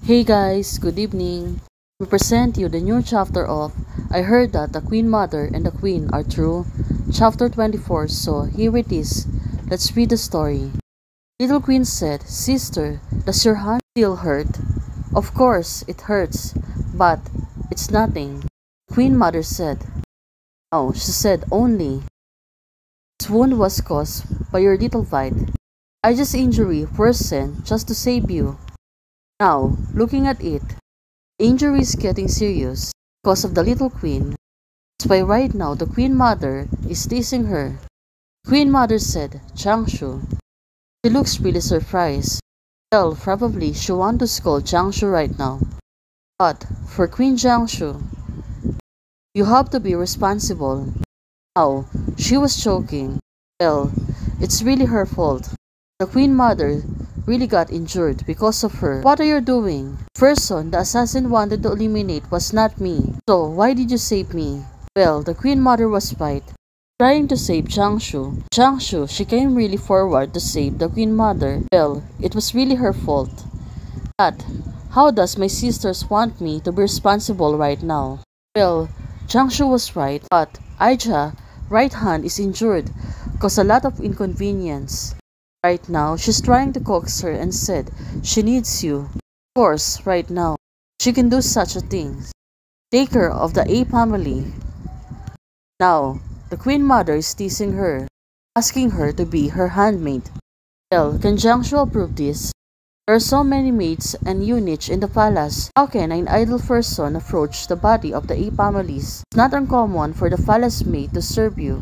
Hey guys, good evening. We present you the new chapter of I Heard That the Queen Mother and the Queen Are True, chapter 24. So here it is. Let's read the story. Little Queen said, "Sister, does your hand still hurt?" "Of course, it hurts, but it's nothing." Queen Mother said. "No," she said, "only this wound was caused by your little bite. I just injury worsened just to save you." Now, looking at it, the injury is getting serious because of the little queen. That's why right now the queen mother is teasing her. Queen mother said, "Changshu." She looks really surprised. Well, probably she wants to scold Changshu right now. But for Queen Changshu, you have to be responsible. Now, she was joking. Well, it's really her fault. The queen mother really got injured because of her. What are you doing? Person the assassin wanted to eliminate was not me. So why did you save me? Well, the queen mother was right. Trying to save Changshu. Changshu, she came really forward to save the queen mother. Well, it was really her fault. But how does my sisters want me to be responsible right now? Well, Changshu was right, but Aija, right hand is injured, caused a lot of inconvenience. Right now, she's trying to coax her and said she needs you. Of course, right now, she can do such a thing. Take care of the A family. Now, the queen mother is teasing her, asking her to be her handmaid. Well, can Jiangsu approve this? There are so many maids and eunuchs in the palace. How can an idle person approach the body of the A families? It's not uncommon for the palace maid to serve you.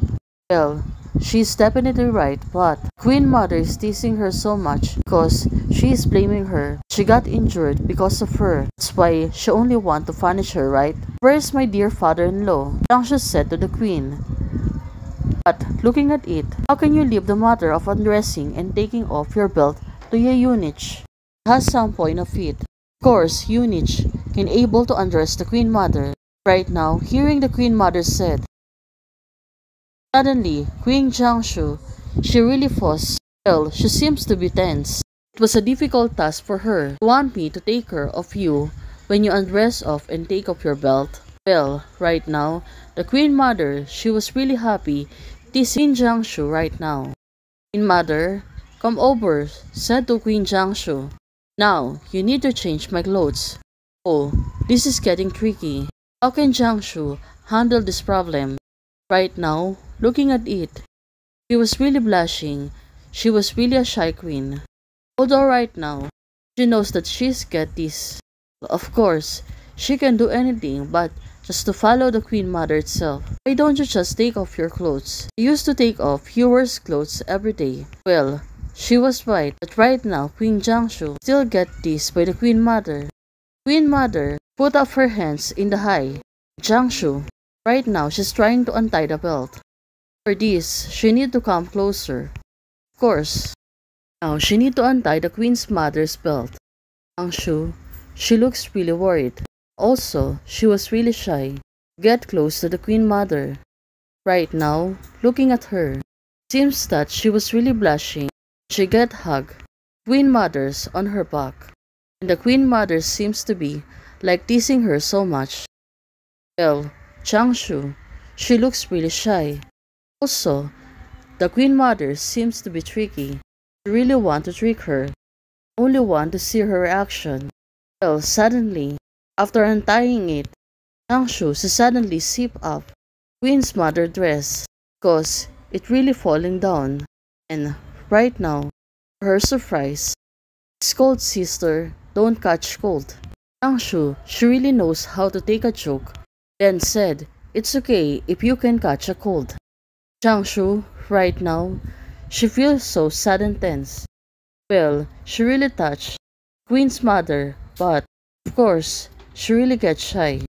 Well, she's definitely right, but Queen Mother is teasing her so much because she is blaming her. She got injured because of her. That's why she only want to punish her, right? "Where is my dear father-in-law?" Changsha said to the queen. But looking at it, how can you leave the matter of undressing and taking off your belt to a eunuch? It has some point of it. Of course, eunuch can able to undress the queen mother. Right now, hearing the queen mother said, suddenly, Queen Jiangsu, she really was. Well, she seems to be tense. It was a difficult task for her. "You want me to take care of you when you undress off and take off your belt?" Well, right now, the Queen Mother, she was really happy teasing Jiangsu right now. "Queen Mother, come over," said to Queen Jiangsu. "Now, you need to change my clothes." Oh, this is getting tricky. How can Jiangsu handle this problem? Right now, looking at it, she was really blushing. She was really a shy queen. Although right now, she knows that she's get this. Of course, she can do anything but just to follow the queen mother itself. Why don't you just take off your clothes? You used to take off your clothes every day. Well, she was right that right now Queen Jiangsu still get this by the queen mother. Queen mother put up her hands in the high. Jiangsu, right now she's trying to untie the belt. For this, she need to come closer. Of course. Now she need to untie the queen's mother's belt. Jiangsu, she looks really worried. Also, she was really shy. Get close to the queen mother. Right now, looking at her, seems that she was really blushing. She get hug. Queen mother's on her back. And the queen mother seems to be like teasing her so much. Well, Jiangsu, she looks really shy. Also, the queen mother seems to be tricky. She really want to trick her. Only want to see her reaction. Well, suddenly, after untying it, Changshu suddenly zip up Queen's mother dress because it really falling down. And right now, to her surprise, it's cold, sister, don't catch cold. Changshu, she really knows how to take a joke, then said, "It's okay if you can catch a cold." Changshu, right now, she feels so sad and tense. Well, she really touched Queen's mother, but of course, she really gets shy.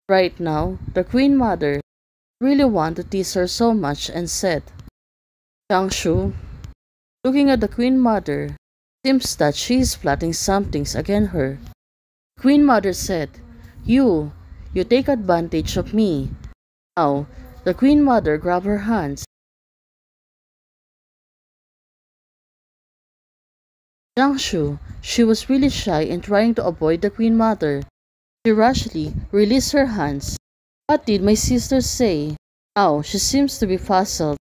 Right now, the Queen mother really want to tease her so much and said, Changshu, looking at the Queen mother, seems that she is plotting something against her. Queen mother said, You take advantage of me." Now, the Queen mother grabbed her hands Jiangshu, she was really shy and trying to avoid the Queen Mother. She rashly released her hands. What did my sister say? Now she seems to be puzzled.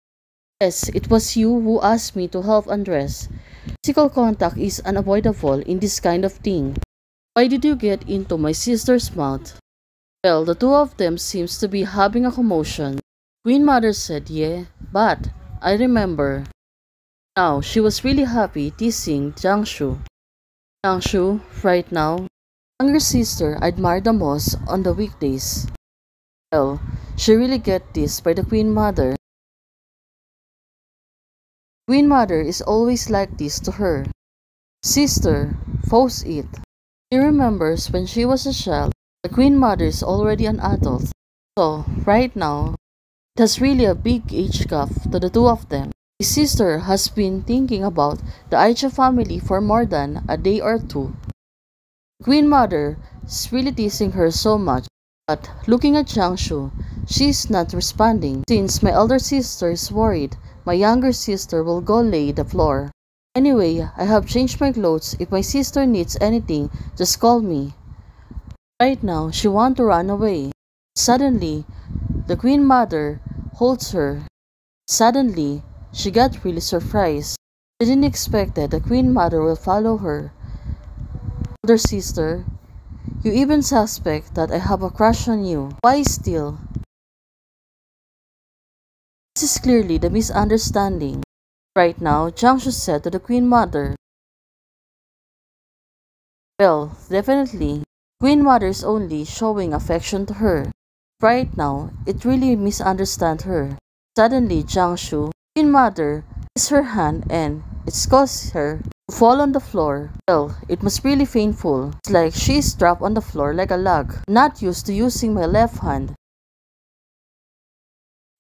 Yes, it was you who asked me to help undress. Physical contact is unavoidable in this kind of thing. Why did you get into my sister's mouth? Well, the two of them seems to be having a commotion. Queen Mother said yeah, but I remember. Now, she was really happy teasing Jiangshu. Jiangshu, right now, younger sister I admire the most on the weekdays. Well, she really get this by the Queen Mother. Queen Mother is always like this to her. Sister, force it. She remembers when she was a child, the Queen Mother is already an adult. So, right now, it has really a big age gap to the two of them. My sister has been thinking about the Aicha family for more than a day or two. Queen Mother is really teasing her so much, but looking at Jiangshu, she is not responding. Since my elder sister is worried, my younger sister will go lay the floor. Anyway, I have changed my clothes. If my sister needs anything, just call me. Right now, she wants to run away. Suddenly, the Queen Mother holds her. Suddenly, she got really surprised. She didn't expect that the Queen Mother will follow her. Elder sister, you even suspect that I have a crush on you. Why still? This is clearly the misunderstanding. Right now, Jiangshu said to the Queen Mother. Well, definitely, Queen Mother is only showing affection to her. Right now, it really misunderstands her. Suddenly, Jiangshu, Queen Mother, raised her hand and it caused her to fall on the floor. Well, it was really painful. It's like she is dropped on the floor like a log. Not used to using my left hand.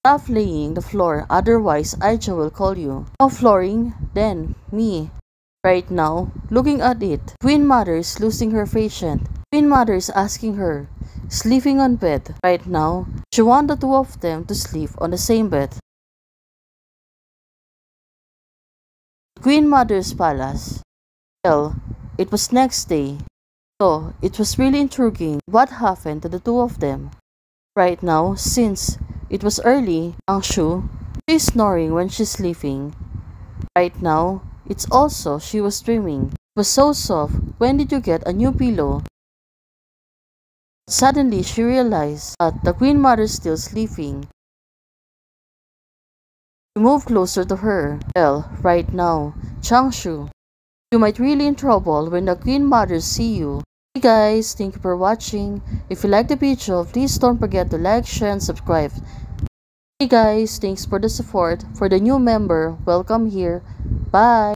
Stop laying the floor, otherwise Aija will call you. No flooring, then me. Right now, looking at it, Queen Mother is losing her patience. Queen Mother is asking her, sleeping on bed. Right now, she wants the two of them to sleep on the same bed. Queen Mother's palace. Well, it was next day. So, it was really intriguing what happened to the two of them. Right now, since it was early, Jiangshu is snoring when she's sleeping. Right now, it's also she was dreaming. It was so soft. When did you get a new pillow? Suddenly, she realized that the Queen Mother is still sleeping. She moved closer to her. Well, right now, Jiangshu, you might really in trouble when the Queen Mother see you. Hey guys, thank you for watching. If you like the video, please don't forget to like, share, and subscribe. Hey guys, thanks for the support. For the new member, welcome here. Bye!